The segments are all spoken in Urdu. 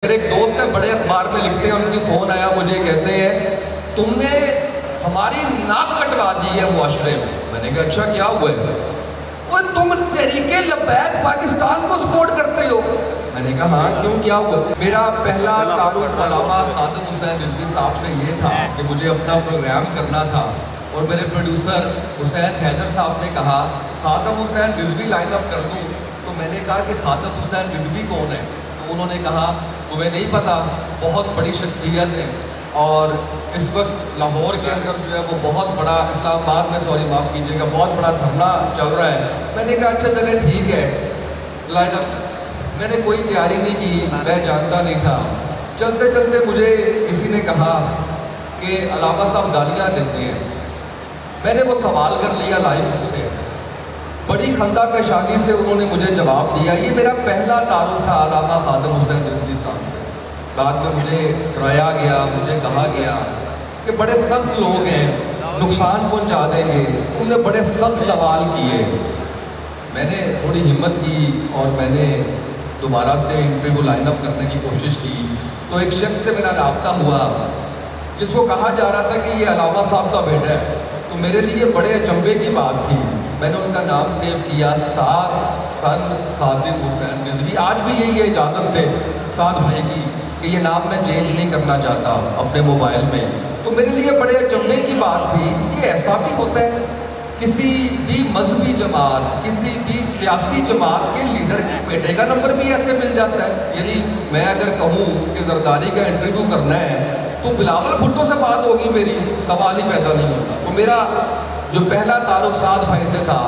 میرے ایک دوست ہیں بڑے اخبار میں لکھتے ہیں، ان کی فون آیا مجھے، کہتے ہیں تم نے ہماری ناک کٹوا دی ہے معاشرے میں۔ میں نے کہا اچھا کیا ہوا ہے؟ وہ تم تحریک لبیک پاکستان کو سپورٹ کرتے ہو۔ میں نے کہا ہاں کیوں، کیا ہوا؟ میرا پہلا تعارف علامہ خادم حسین رضوی صاحب سے یہ تھا کہ مجھے اپنا پروگرام کرنا تھا، اور میرے پروڈیوسر حسین حیدر صاحب نے کہا خادم حسین رضوی لائن اپ کر دوں، تو میں نے کہا کہ خادم حسین رضوی کون ہے؟ تو انہوں نے کہا تمہیں نہیں پتا، بہت بڑی شخصیت ہے، اور اس وقت لاہور کے اندر جو ہے وہ بہت بڑا، اسلام آباد میں سوری معاف کیجیے گا، بہت بڑا دھرنا چل رہا ہے۔ میں نے کہا اچھا چلے ٹھیک ہے، لائن اپ۔ میں نے کوئی تیاری نہیں کی، میں جانتا نہیں تھا۔ چلتے چلتے مجھے کسی نے کہا کہ علامہ صاحب گالیاں دیتے ہیں۔ میں نے وہ سوال کر لیا لائیو سے، بڑی خندہ پیشانی سے انہوں نے مجھے جواب دیا۔ یہ میرا پہلا تعارف تھا علامہ خادم حسین رضوی صاحب سے۔ بعد میں مجھے ڈرایا گیا، مجھے کہا گیا کہ بڑے سخت لوگ ہیں، نقصان پہنچا دیں گے، انہوں نے بڑے سخت سوال کیے۔ میں نے تھوڑی ہمت کی اور میں نے دوبارہ سے انٹرویو لائن اپ کرنے کی کوشش کی، تو ایک شخص سے میرا رابطہ ہوا جس کو کہا جا رہا تھا کہ یہ علامہ صاحب کا بیٹا ہے۔ تو میرے لیے بڑے اچنبھے کی بات تھی، میں نے ان کا نام سیو کیا، سعد سن خادم حسین رضوی۔ آج بھی یہی ہے اجازت سے سعد بھائی کی کہ یہ نام میں چینج نہیں کرنا چاہتا اپنے موبائل میں۔ تو میرے لیے بڑے اچنبھے کی بات تھی، یہ ایسا بھی ہوتا ہے کسی بھی مذہبی جماعت، کسی بھی سیاسی جماعت کے لیڈر کے بیٹے کا نمبر بھی ایسے مل جاتا ہے؟ یعنی میں اگر کہوں کہ زرداری کا انٹرویو کرنا ہے تو بلاول بھٹو سے بات ہوگی میری، سوال ہی پیدا نہیں ہوتا۔ تو میرا جو پہلا تعارف سعد بھائی سے تھا،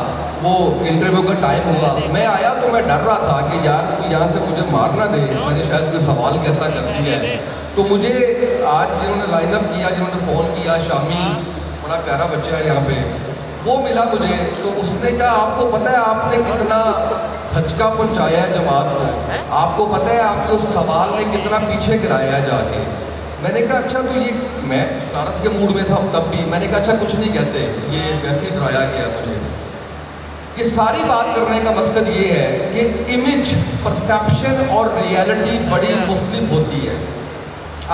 وہ انٹرویو کا ٹائم ہوا، میں آیا تو میں ڈر رہا تھا کہ یار کوئی یہاں سے مجھے مار نہ دے، میں نے شاید کوئی سوال کیسا کر دیا ہے۔ تو مجھے آج جنہوں نے لائن اپ کیا، جنہوں نے فون کیا، شامی بڑا پیارا بچہ ہے یہاں پہ، وہ ملا مجھے، تو اس نے کہا آپ کو پتہ ہے آپ نے کتنا دھچکا پہنچایا ہے جماعت کو، آپ کو پتہ ہے آپ کے اس سوال نے کتنا پیچھے گرایا ہے جا کے۔ میں نے کہا اچھا تو یہ، میں شرارت کے موڈ میں تھا تب بھی، میں نے کہا اچھا کچھ نہیں کہتے، یہ ویسے ہی ڈرایا گیا مجھے۔ یہ ساری بات کرنے کا مقصد یہ ہے کہ امیج، پرسیپشن اور ریئلٹی بڑی مختلف ہوتی ہے۔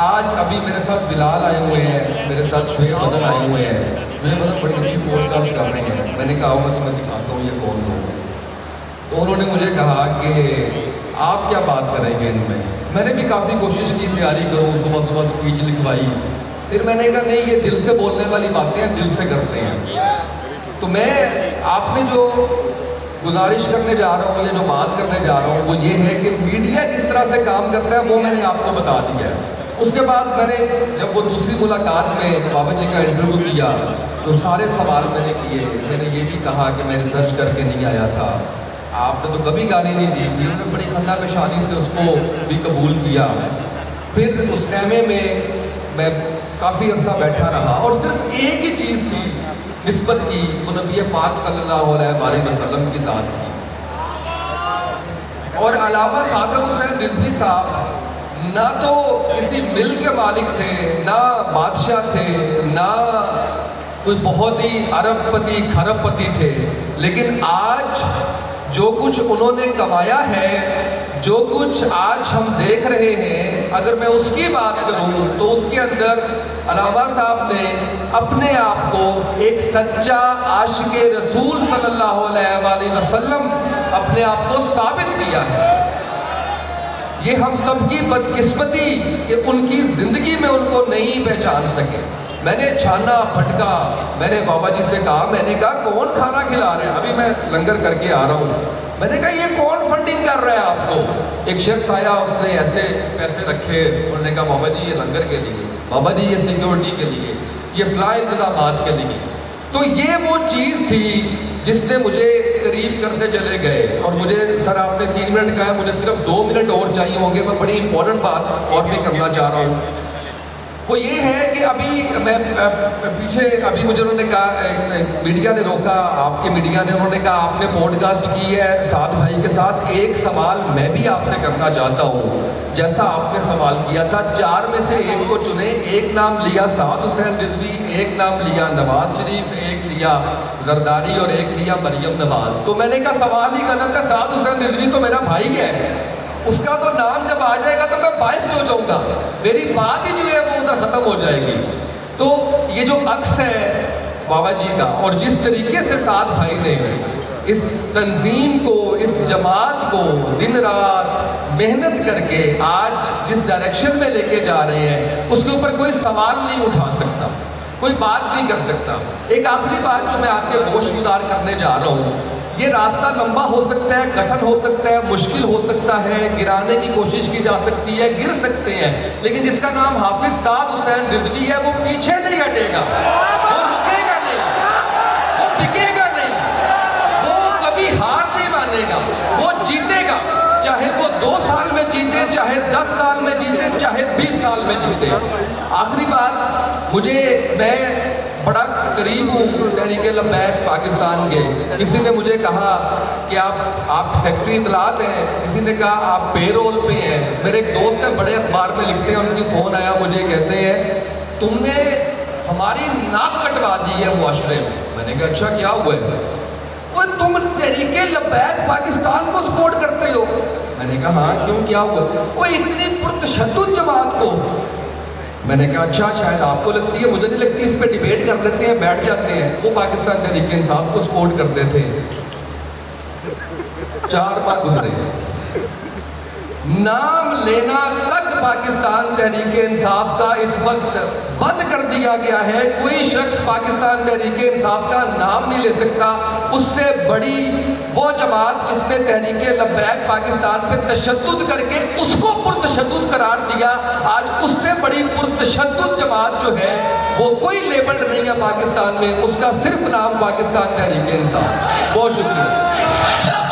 آج ابھی میرے ساتھ بلال آئے ہوئے ہیں، میرے ساتھ شعیب بدر آئے ہوئے ہیں، شعیب بدر بڑی اچھی پوڈ کاسٹ کر رہے ہیں۔ میں نے کہا میں تمہیں دکھاتا ہوں یہ کون لوگ ہیں۔ تو انہوں نے مجھے کہا کہ آپ کیا بات کریں گے ان میں نے بھی کافی کوشش کی تیاری کروں، صبح صبح اسپیچ لکھوائی، پھر میں نے کہا نہیں یہ دل سے بولنے والی باتیں ہیں، دل سے کرتے ہیں۔ تو میں آپ سے جو گزارش کرنے جا رہا ہوں یا جو بات کرنے جا رہا ہوں وہ یہ ہے کہ میڈیا جس طرح سے کام کرتا ہے وہ میں نے آپ کو بتا دیا ہے۔ اس کے بعد میں نے جب وہ دوسری ملاقات میں بابا جی کا انٹرویو کیا تو سارے سوال میں نے کیے، میں نے یہ بھی کہا کہ میں ریسرچ کر کے نہیں آیا تھا، آپ نے تو کبھی گالی نہیں دی تھی، انہوں نے بڑی خندہ پیشانی سے اس کو بھی قبول کیا۔ پھر اس خیمے میں میں کافی عرصہ بیٹھا رہا اور صرف ایک ہی چیز تھی نسبت کی، وہ نبی پاک صلی اللہ علیہ وسلم کی ذات تھی۔ اور علامہ خادم حسین رضوی صاحب نہ تو کسی مل کے مالک تھے، نہ بادشاہ تھے، نہ کوئی بہت ہی ارب پتی کھرب پتی تھے، لیکن آج جو کچھ انہوں نے کمایا ہے، جو کچھ آج ہم دیکھ رہے ہیں، اگر میں اس کی بات کروں تو اس کے اندر علامہ صاحب نے اپنے آپ کو ایک سچا عاشق رسول صلی اللہ علیہ وسلم اپنے آپ کو ثابت کیا ہے۔ یہ ہم سب کی بدقسمتی کہ ان کی زندگی میں ان کو نہیں پہچان سکے۔ میں نے چھانا پھٹکا، میں نے بابا جی سے کہا، میں نے کہا کون کھانا کھلا رہے ہیں؟ ابھی میں لنگر کر کے آ رہا ہوں۔ میں نے کہا یہ کون فنڈنگ کر رہا ہے آپ کو؟ ایک شخص آیا، اس نے ایسے پیسے رکھے، انہوں نے کہا بابا جی یہ لنگر کے لیے، بابا جی یہ سیکیورٹی کے لیے، یہ فلاح انتظامات کے لیے۔ تو یہ وہ چیز تھی جس نے مجھے قریب کرتے چلے گئے، اور مجھے سر آپ نے 3 منٹ کہا ہے، مجھے صرف 2 منٹ اور چاہیے ہوں گے، میں بڑی امپورٹنٹ بات اور بھی کرنا چاہ رہا ہوں۔ وہ یہ ہے کہ ابھی میں پیچھے ابھی مجھے انہوں نے کہا، میڈیا نے روکا، آپ کے میڈیا نے، انہوں نے کہا آپ نے پوڈ کاسٹ کی ہے سعد بھائی کے ساتھ، ایک سوال میں بھی آپ سے کرنا چاہتا ہوں جیسا آپ نے سوال کیا تھا، 4 میں سے ایک کو چنیں۔ ایک نام لیا سعد حسین رضوی، ایک نام لیا نواز شریف، ایک لیا زرداری اور ایک لیا مریم نواز۔ تو میں نے کہا سوال ہی غلط ہے، سعد حسین رضوی تو میرا بھائی ہے، اس کا تو نام جب آ جائے گا تو میں باعث ہو جاؤں گا، میری بات ہی جو ہے وہ ادھر ختم ہو جائے گی۔ تو یہ جو عکس ہے بابا جی کا، اور جس طریقے سے سعد بھائی نے اس تنظیم کو، اس جماعت کو دن رات محنت کر کے آج جس ڈائریکشن میں لے کے جا رہے ہیں، اس کے اوپر کوئی سوال نہیں اٹھا سکتا، کوئی بات نہیں کر سکتا۔ ایک آخری بات جو میں آپ کے گوش گزار کرنے جا رہا ہوں، یہ راستہ لمبا ہو سکتا ہے، کٹھن ہو سکتا ہے، مشکل ہو سکتا ہے، گرانے کی کوشش کی جا سکتی ہے، گر سکتے ہیں، لیکن جس کا نام حافظ سعد حسین رضوی ہے وہ پیچھے نہیں ہٹے گا، وہ رکے گا نہیں، وہ بکے گا نہیں، وہ کبھی ہار نہیں مانے گا، وہ جیتے گا، چاہے وہ 2 سال میں جیتے، چاہے 10 سال میں جیتے، چاہے 20 سال میں جیتے۔ آخری بات، میں بڑا قریب ہوں تحریک لبیک پاکستان کے۔ کسی نے مجھے کہا کہ آپ سیکٹری اطلاعات ہیں، کسی نے کہا آپ پے رول پہ ہیں۔ میرے ایک دوست ہیں، بڑے اخبار میں لکھتے ہیں، ان کی فون آیا مجھے، کہتے ہیں تم نے ہماری ناک کٹوا دی ہے معاشرے میں۔ میں نے کہا اچھا کیا ہوا ہے؟ وہ تم تحریک لبیک پاکستان کو سپورٹ کرتے ہو؟ میں نے کہا ہاں کیوں، کیا ہوا؟ وہ اتنی پرتشدد جماعت کو۔ میں نے کہا اچھا شاید آپ کو لگتی ہے، مجھے نہیں لگتی، اس پہ ڈیبیٹ کر لیتے ہیں، بیٹھ جاتے ہیں۔ وہ پاکستان تحریک انصاف کو سپورٹ کرتے تھے۔ 4 ماہ گزرے، نام لینا تک پاکستان تحریک انصاف کا اس وقت بند کر دیا گیا ہے۔ کوئی شخص پاکستان تحریک انصاف کا نام نہیں لے سکتا۔ اس سے بڑی وہ جماعت جس نے تحریک لبیک پاکستان پہ تشدد کر کے اس کو پرتشدد قرار دیا، آج اس سے بڑی پرتشدد جماعت جو ہے وہ کوئی لیبلڈ نہیں ہے پاکستان میں، اس کا صرف نام پاکستان تحریک انصاف۔ بہت شکریہ۔